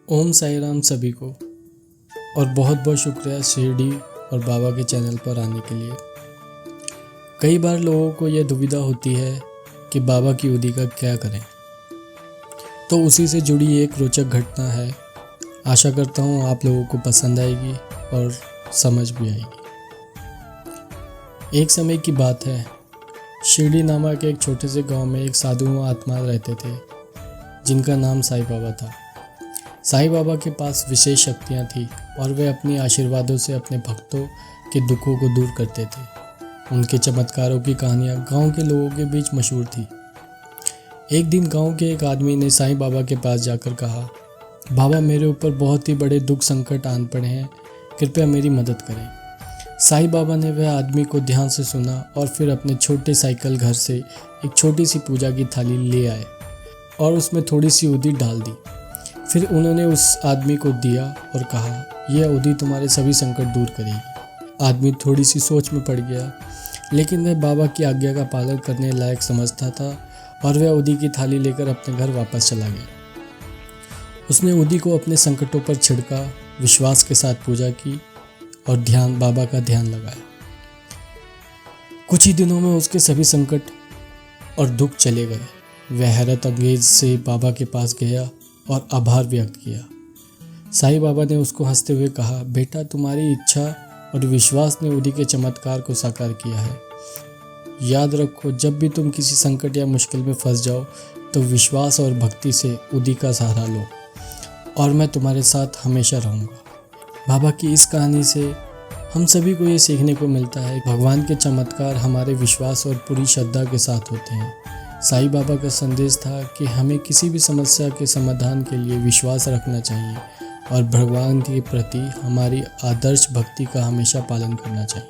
ओम साई राम सभी को। और बहुत बहुत शुक्रिया शिरडी और बाबा के चैनल पर आने के लिए। कई बार लोगों को यह दुविधा होती है कि बाबा की उदी का क्या करें, तो उसी से जुड़ी एक रोचक घटना है। आशा करता हूँ आप लोगों को पसंद आएगी और समझ भी आएगी। एक समय की बात है, शिरडी नामक एक छोटे से गांव में एक साधु आत्मा रहते थे जिनका नाम साईं बाबा था। साईं बाबा के पास विशेष शक्तियाँ थीं और वे अपनी आशीर्वादों से अपने भक्तों के दुखों को दूर करते थे। उनके चमत्कारों की कहानियाँ गांव के लोगों के बीच मशहूर थी। एक दिन गांव के एक आदमी ने साईं बाबा के पास जाकर कहा, बाबा मेरे ऊपर बहुत ही बड़े दुख संकट आन पड़े हैं, कृपया मेरी मदद करें। साईं बाबा ने वह आदमी को ध्यान से सुना और फिर अपने छोटे साइकिल घर से एक छोटी सी पूजा की थाली ले आए और उसमें थोड़ी सी उदी डाल दी। फिर उन्होंने उस आदमी को दिया और कहा, यह उदी तुम्हारे सभी संकट दूर करेगी। आदमी थोड़ी सी सोच में पड़ गया, लेकिन वह बाबा की आज्ञा का पालन करने लायक समझता था और वह उदी की थाली लेकर अपने घर वापस चला गया। उसने उदी को अपने संकटों पर छिड़का, विश्वास के साथ पूजा की और बाबा का ध्यान लगाया। कुछ ही दिनों में उसके सभी संकट और दुख चले गए। वह हैरत अंगेज से बाबा के पास गया और आभार व्यक्त किया। साईं बाबा ने उसको हंसते हुए कहा, बेटा तुम्हारी इच्छा और विश्वास ने उदी के चमत्कार को साकार किया है। याद रखो, जब भी तुम किसी संकट या मुश्किल में फंस जाओ तो विश्वास और भक्ति से उदी का सहारा लो और मैं तुम्हारे साथ हमेशा रहूँगा। बाबा की इस कहानी से हम सभी को ये सीखने को मिलता है, भगवान के चमत्कार हमारे विश्वास और पूरी श्रद्धा के साथ होते हैं। साईं बाबा का संदेश था कि हमें किसी भी समस्या के समाधान के लिए विश्वास रखना चाहिए और भगवान के प्रति हमारी आदर्श भक्ति का हमेशा पालन करना चाहिए।